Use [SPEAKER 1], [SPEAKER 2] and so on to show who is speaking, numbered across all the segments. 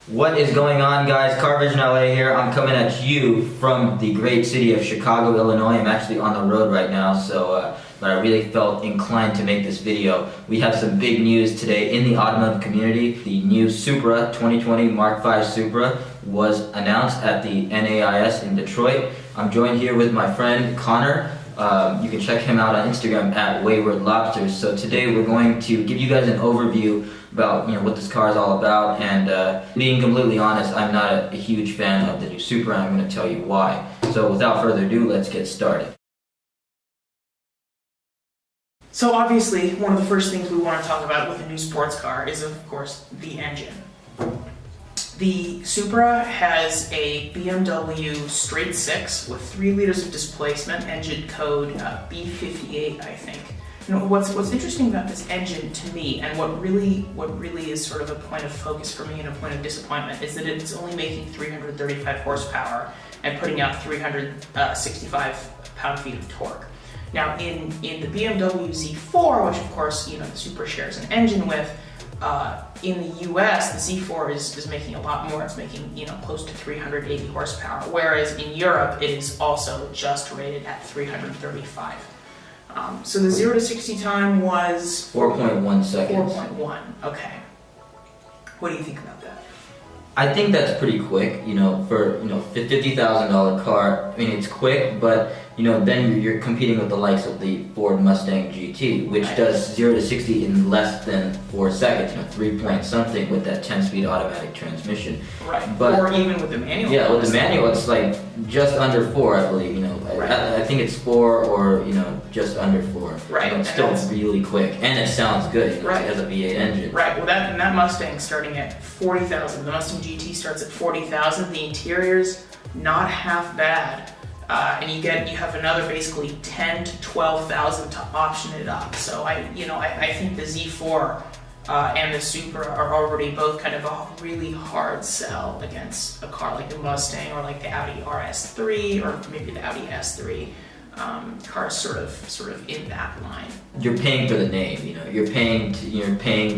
[SPEAKER 1] What is going on, guys? CarVisionLA here. I'm coming at you from the great city of Chicago, Illinois. I'm actually on the road right now, but I really felt inclined to make this video. We have some big news today in the automotive community. The new Supra 2020 Mark V Supra was announced at the NAIS in Detroit. I'm joined here with my friend Connor. You can check him out on Instagram at Wayward Lobsters. So today we're going to give you guys an overview about what this car is all about, and being completely honest, I'm not a huge fan of the new Supra, and I'm going to tell you why. So without further ado, let's get started.
[SPEAKER 2] So obviously, one of the first things we want to talk about with a new sports car is, of course, the engine. The Supra has a BMW straight 6 with 3 liters of displacement, engine code B58, I think. What's interesting about this engine to me, and what really is sort of a point of focus for me and a point of disappointment, is that it's only making 335 horsepower and putting out 365 pound-feet of torque. Now, in the BMW Z4, which of course the Supra shares an engine with, in the US, the Z4 is making a lot more. It's making close to 380 horsepower, whereas in Europe it is also just rated at 335. So the 0 to 60 time was
[SPEAKER 1] 4.1 seconds.
[SPEAKER 2] 4.1. Okay. What do you think about that?
[SPEAKER 1] I think that's pretty quick. For $50,000 car. I mean, it's quick, but then you're competing with the likes of the Ford Mustang GT, which does 0 to 60 in less than 4 seconds. 3 point something with that 10-speed automatic transmission.
[SPEAKER 2] Right.
[SPEAKER 1] But
[SPEAKER 2] or even with the manual.
[SPEAKER 1] Yeah, with the manual, it's like just under 4, I believe.
[SPEAKER 2] Right.
[SPEAKER 1] I think it's 4 or just under 4.
[SPEAKER 2] Right.
[SPEAKER 1] It's still really quick, and it sounds good.
[SPEAKER 2] Right.
[SPEAKER 1] It has a V8 engine.
[SPEAKER 2] Right. Well, that Mustang starting at 40,000. The Mustang GT starts at 40,000. The interior's not half bad. And you have another basically 10 to 12,000 to option it up. So I think the Z4 and the Supra are already both kind of a really hard sell against a car like the Mustang or like the Audi RS3 or maybe the Audi S3. Cars sort of in that line. You're
[SPEAKER 1] paying for the name, You're paying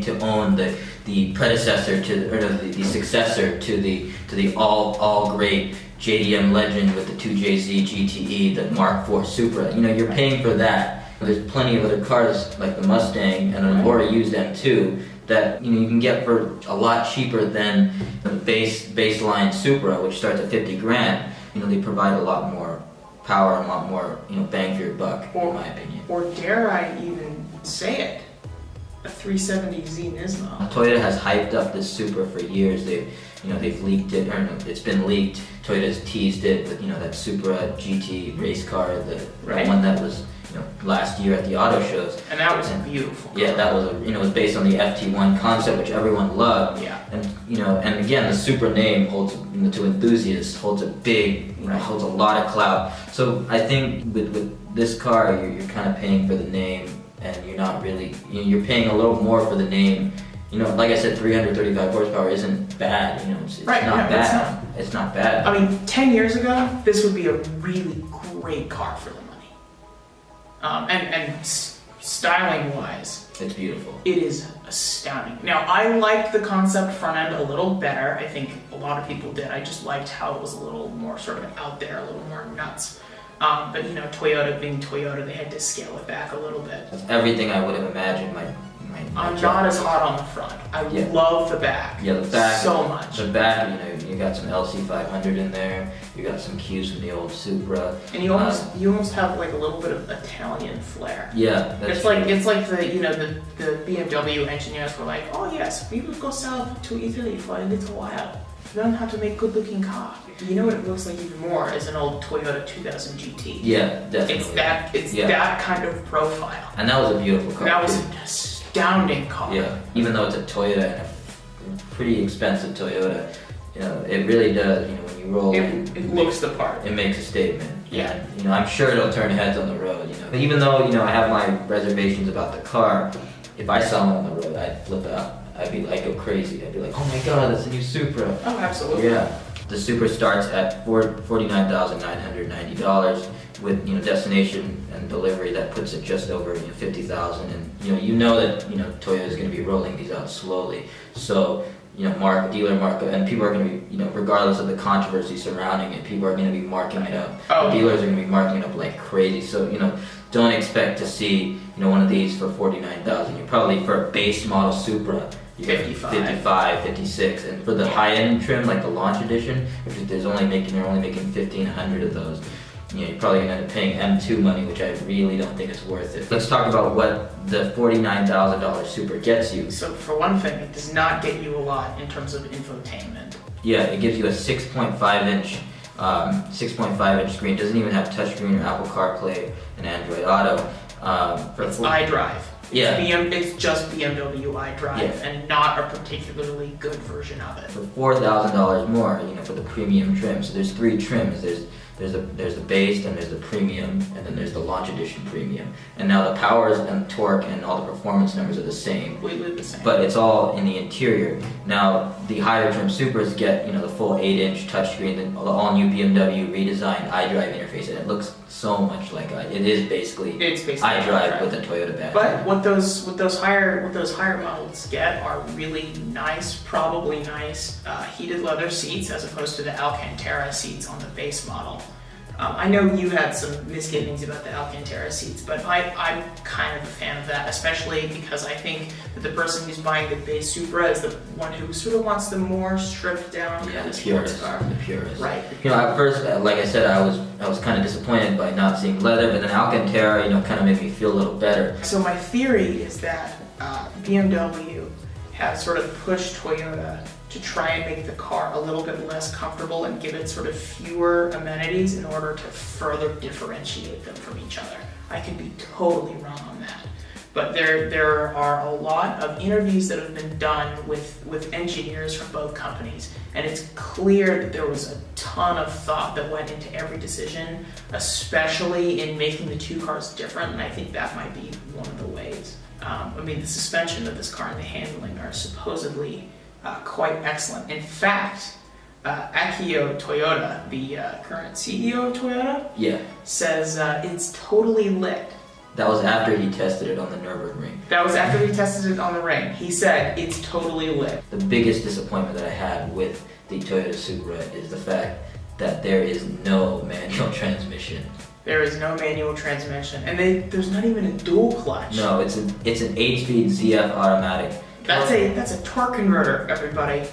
[SPEAKER 1] to own the predecessor to, or the successor to the all great JDM legend with the 2JZ GTE, the Mark 4 Supra. You're paying for that. There's plenty of other cars like the Mustang and an already used M2 that you can get for a lot cheaper than the baseline Supra, which starts at 50 grand. They provide a lot more power and a lot more bang for your buck, in my opinion.
[SPEAKER 2] Or dare I even say it, a 370Z Nismo.
[SPEAKER 1] Toyota has hyped up this Supra for years. They've leaked it, or it's been leaked. Toyota's teased it with that Supra GT race car, the one that was last year at the auto shows.
[SPEAKER 2] And that was beautiful car.
[SPEAKER 1] Yeah, that was it was based on the FT1 concept, which everyone loved.
[SPEAKER 2] Yeah.
[SPEAKER 1] And and again, the Supra name holds to enthusiasts holds a big holds a lot of clout. So I think with this car, you're kind of paying for the name, and you're not really you're paying a little more for the name. Like I said, 335 horsepower isn't bad. It's not bad. It's not bad.
[SPEAKER 2] I mean, 10 years ago, this would be a really great car for the money. And styling-wise,
[SPEAKER 1] it's beautiful.
[SPEAKER 2] It is astounding. Now, I liked the concept front end a little better. I think a lot of people did. I just liked how it was a little more sort of out there, a little more nuts. But Toyota being Toyota, they had to scale it back a little bit.
[SPEAKER 1] That's everything I would have imagined.
[SPEAKER 2] I'm not as hot on the front. I love the back.
[SPEAKER 1] Yeah, the back
[SPEAKER 2] so much.
[SPEAKER 1] The back, you got some LC500 in there. You got some cues from the old Supra.
[SPEAKER 2] And you almost have like a little bit of Italian flair.
[SPEAKER 1] Yeah,
[SPEAKER 2] it's like the BMW engineers were like, oh yes, we will go south to Italy for a little while. Learn how to make good-looking cars. You know what it looks like even more is an old Toyota 2000 GT.
[SPEAKER 1] Yeah, definitely.
[SPEAKER 2] It's that kind of profile.
[SPEAKER 1] And that was a beautiful car.
[SPEAKER 2] That was an astounding car.
[SPEAKER 1] Yeah, even though it's a Toyota and a pretty expensive Toyota, it really does. When you roll,
[SPEAKER 2] it looks the part.
[SPEAKER 1] It makes a statement.
[SPEAKER 2] Yeah.
[SPEAKER 1] And, I'm sure it'll turn heads on the road. But even though I have my reservations about the car, if I saw it on the road, I'd flip out. I'd go crazy. I'd be like, oh my god, that's a new Supra.
[SPEAKER 2] Oh, absolutely.
[SPEAKER 1] Yeah. The Supra starts at $49,990 with destination and delivery that puts it just over 50,000, and that Toyota is going to be rolling these out slowly. So dealer markup, and people are going to be, regardless of the controversy surrounding it, people are going to be marking it up.
[SPEAKER 2] Oh.
[SPEAKER 1] Dealers are going to be marking it up like crazy. So, don't expect to see, one of these for $49,000. You probably, for a base model Supra, 55, 56, and for the high-end trim, like the launch edition, which they're only making 1,500 of those. You're probably gonna end up paying M2 money, which I really don't think is worth it. Let's talk about what the $49,000 Supra gets you.
[SPEAKER 2] So for one thing, it does not get you a lot in terms of infotainment.
[SPEAKER 1] Yeah, it gives you a 6.5-inch screen. It doesn't even have touchscreen or Apple CarPlay and Android Auto.
[SPEAKER 2] It's iDrive.
[SPEAKER 1] Yeah.
[SPEAKER 2] It's just BMW iDrive, and not a particularly good version of it.
[SPEAKER 1] For $4,000 more, for the premium trim. So there's 3 trims. There's the base, and there's the premium, and then there's the launch edition premium. And now the powers and torque and all the performance numbers are the same.
[SPEAKER 2] Completely the same.
[SPEAKER 1] But it's all in the interior. Now the higher trim Supras get the full 8-inch touchscreen, the all new BMW redesigned iDrive interface, and it looks so much like it is basically iDrive with a Toyota badge.
[SPEAKER 2] But what those higher models get are really nice, probably nice heated leather seats as opposed to the Alcantara seats on the base model. I know you had some misgivings about the Alcantara seats, but I'm kind of a fan of that, especially because I think that the person who's buying the base Supra is the one who sort of wants the more stripped down kind of sports car.
[SPEAKER 1] The purist.
[SPEAKER 2] Right.
[SPEAKER 1] At first, like I said, I was kind of disappointed by not seeing leather, but then Alcantara, kind of made me feel a little better.
[SPEAKER 2] So my theory is that BMW has sort of pushed Toyota to try and make the car a little bit less comfortable and give it sort of fewer amenities in order to further differentiate them from each other. I could be totally wrong on that. But there are a lot of interviews that have been done with engineers from both companies, and it's clear that there was a ton of thought that went into every decision, especially in making the 2 cars different, and I think that might be one of the ways. The suspension of this car and the handling are supposedly quite excellent. In fact, Akio Toyoda, the current CEO of Toyota, says it's totally lit.
[SPEAKER 1] That was after he tested it on the Nürburgring.
[SPEAKER 2] That was after he tested it on the ring. He said it's totally lit.
[SPEAKER 1] The biggest disappointment that I had with the Toyota Supra is the fact that there is no manual transmission.
[SPEAKER 2] There is no manual transmission, and there's not even a dual clutch.
[SPEAKER 1] No, it's an 8-speed ZF automatic.
[SPEAKER 2] That's a torque converter, everybody.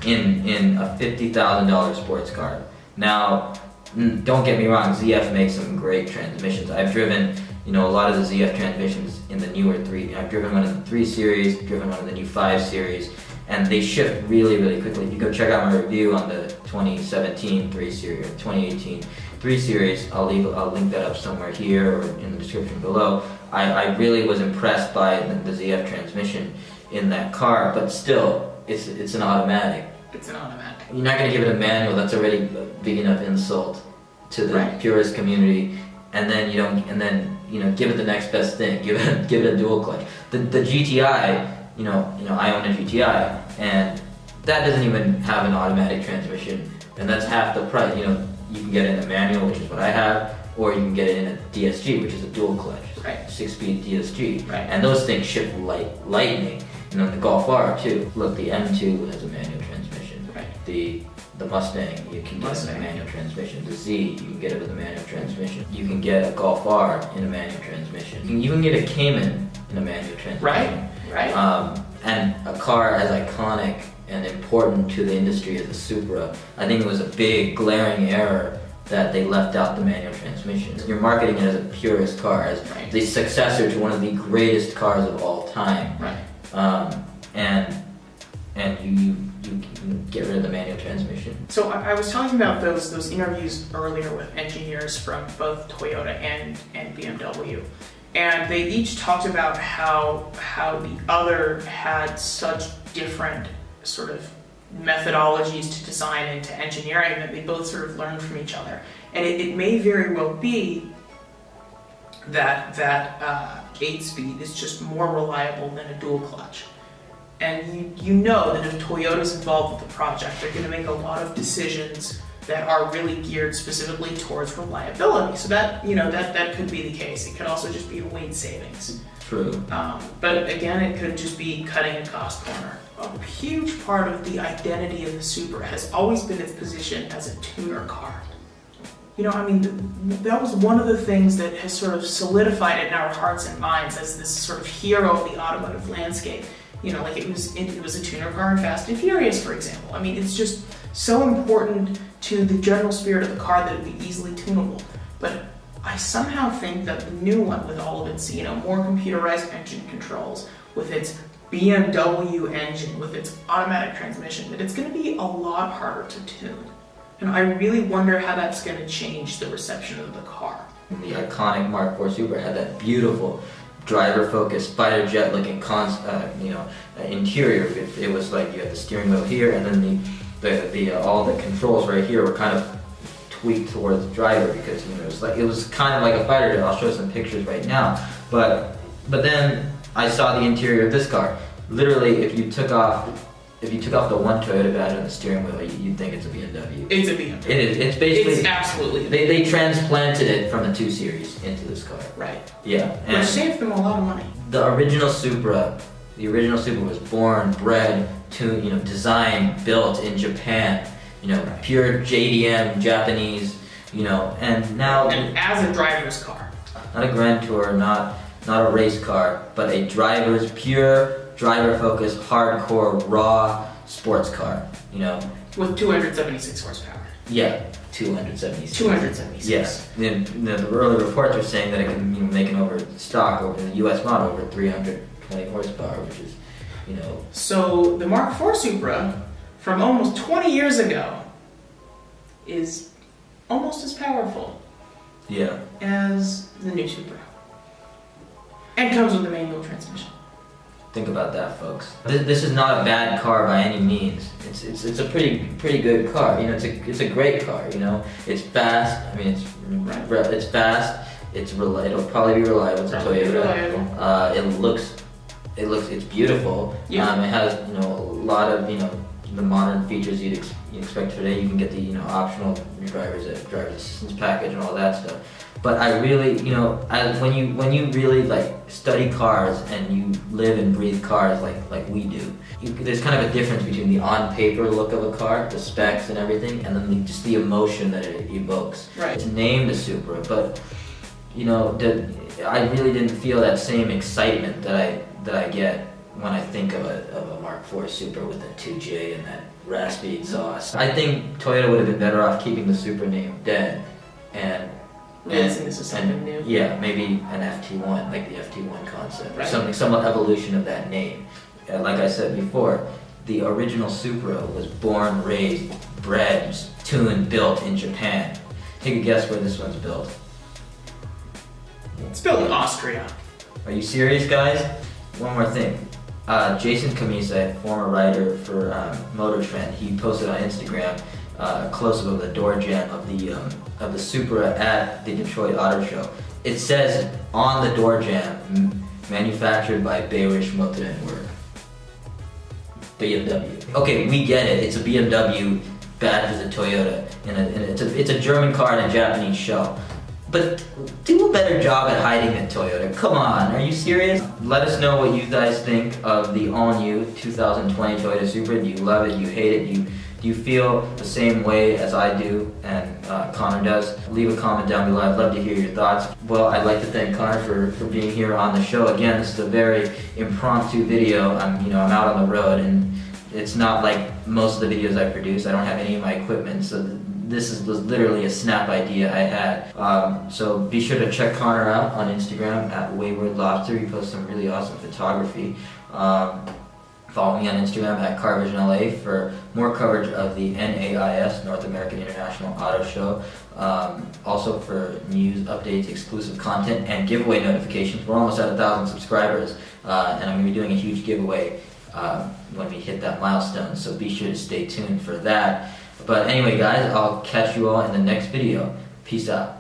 [SPEAKER 1] In a $50,000 sports car. Now, don't get me wrong, ZF makes some great transmissions. I've driven, a lot of the ZF transmissions in the newer 3. I've driven one in the 3 Series, driven one in the new 5 Series, and they shift really, really quickly. If you go check out my review on the 2017 3 Series or 2018 3 Series, I'll link that up somewhere here or in the description below. I really was impressed by the ZF transmission in that car, but still, it's an automatic.
[SPEAKER 2] It's an automatic.
[SPEAKER 1] You're not going to give it a manual. That's already a big enough insult to the purist community, and then give it the next best thing. Give it a dual clutch. The GTI, I own a GTI, and that doesn't even have an automatic transmission, and that's half the price. You can get it in a manual, which is what I have, or you can get it in a DSG, which is a dual clutch, 6-speed DSG, and those things ship lightning. The Golf R too. Look, the M2 has a manual transmission. The Mustang, you can get it in a manual transmission. The Z, you can get it with a manual transmission. You can get a Golf R in a manual transmission. You can even get a Cayman in a manual transmission. Right. And a car as iconic and important to the industry as the Supra, I think it was a big glaring error that they left out the manual transmission. You're marketing it as a purist car, as the successor to one of the greatest cars of all time. And you get rid of the manual transmission. So
[SPEAKER 2] I was talking about those interviews earlier with engineers from both Toyota and BMW. And they each talked about how the other had such different sort of methodologies to design and to engineering that they both sort of learned from each other. And it may very well be that 8-speed is just more reliable than a dual clutch. And you know that if Toyota's involved with the project, they're going to make a lot of decisions that are really geared specifically towards reliability. So that could be the case. It could also just be a weight savings.
[SPEAKER 1] True.
[SPEAKER 2] But again, it could just be cutting a cost corner. a huge part of the identity of the Supra has always been its position as a tuner car. You know, I mean, that was one of the things that has sort of solidified it in our hearts and minds as this sort of hero of the automotive landscape. You know, like it was a tuner car in Fast and Furious, for example. I mean, it's just so important to the general spirit of the car that it would be easily tunable. But I somehow think that the new one, with all of its, you know, more computerized engine controls, with its BMW engine, with its automatic transmission, that it's going to be a lot harder to tune. And I really wonder how that's going to change the reception of the car.
[SPEAKER 1] The iconic Mark IV Supra had that beautiful driver-focused fighter jet-looking interior. It was like you had the steering wheel here, and then all the controls right here were kind of tweaked towards the driver, because it was kind of like a fighter jet. I'll show some pictures right now. But then I saw the interior of this car. Literally, if you took off the one Toyota badge on the steering wheel, you'd think it's a BMW.
[SPEAKER 2] It's a BMW.
[SPEAKER 1] It is. It's basically.
[SPEAKER 2] It's absolutely.
[SPEAKER 1] They transplanted it from the 2 Series into this car.
[SPEAKER 2] Right.
[SPEAKER 1] Yeah.
[SPEAKER 2] Which saved them a lot of money.
[SPEAKER 1] The original Supra was born, bred, tuned, designed, built in Japan. Pure JDM, Japanese. And now.
[SPEAKER 2] And as a driver's car.
[SPEAKER 1] Not a Grand Tour, not a race car, but a pure driver-focused, hardcore, raw sports car.
[SPEAKER 2] With 276 horsepower.
[SPEAKER 1] Yeah, 276.
[SPEAKER 2] 276.
[SPEAKER 1] Yes. The early reports are saying that it can make it over stock over the U.S. model over 320 horsepower, which is,
[SPEAKER 2] So the Mark IV Supra from almost 20 years ago is almost as powerful.
[SPEAKER 1] Yeah.
[SPEAKER 2] As the new Supra. And comes with a manual transmission.
[SPEAKER 1] Think about that, folks. This is not a bad car by any means. It's a pretty good car. It's a great car. It's fast. I mean, it's fast. It'll probably be reliable. It's a Toyota. It's beautiful.
[SPEAKER 2] Yeah.
[SPEAKER 1] It has a lot of the modern features you'd expect today. You can get the optional driver's assistance package and all that stuff. But I really, when you really study cars and you live and breathe cars like we do, there's kind of a difference between the on-paper look of a car, the specs and everything, and then just the emotion that it evokes.
[SPEAKER 2] Right.
[SPEAKER 1] It's named a Supra, but I really didn't feel that same excitement that I get when I think of a Mark IV Supra with a 2J and that raspy exhaust. I think Toyota would have been better off keeping the Supra name dead and
[SPEAKER 2] this is something new.
[SPEAKER 1] Yeah, maybe an FT1, like the FT1 concept, or
[SPEAKER 2] Right.
[SPEAKER 1] some evolution of that name. Like I said before, the original Supra was born, raised, bred, tuned, built in Japan. Take a guess where this one's built.
[SPEAKER 2] It's built in Austria.
[SPEAKER 1] Are you serious, guys? One more thing. Jason Camisa, former writer for Motor Trend, he posted on Instagram a close-up of the door jamb of the Supra at the Detroit Auto Show. It says on the door jamb, manufactured by Bayerisch Motorenwerk. BMW. Okay, we get it. It's a BMW badged as a Toyota, and it's a German car in a Japanese shell. But do a better job at hiding it, Toyota. Come on, are you serious? Let us know what you guys think of the all-new 2020 Toyota Supra. Do you love it? Do you hate it? Do you feel the same way as I do and Connor does? Leave a comment down below. I'd love to hear your thoughts. Well, I'd like to thank Connor for being here on the show. Again, this is a very impromptu video. I'm out on the road, and it's not like most of the videos I produce. I don't have any of my equipment, so this was literally a snap idea I had. So be sure to check Connor out on Instagram at Wayward Lobster. He posts some really awesome photography. Follow me on Instagram at CarVisionLA for more coverage of the NAIS, North American International Auto Show. Also for news, updates, exclusive content, and giveaway notifications. We're almost at 1,000 subscribers, and I'm going to be doing a huge giveaway when we hit that milestone, so be sure to stay tuned for that. But anyway, guys, I'll catch you all in the next video. Peace out.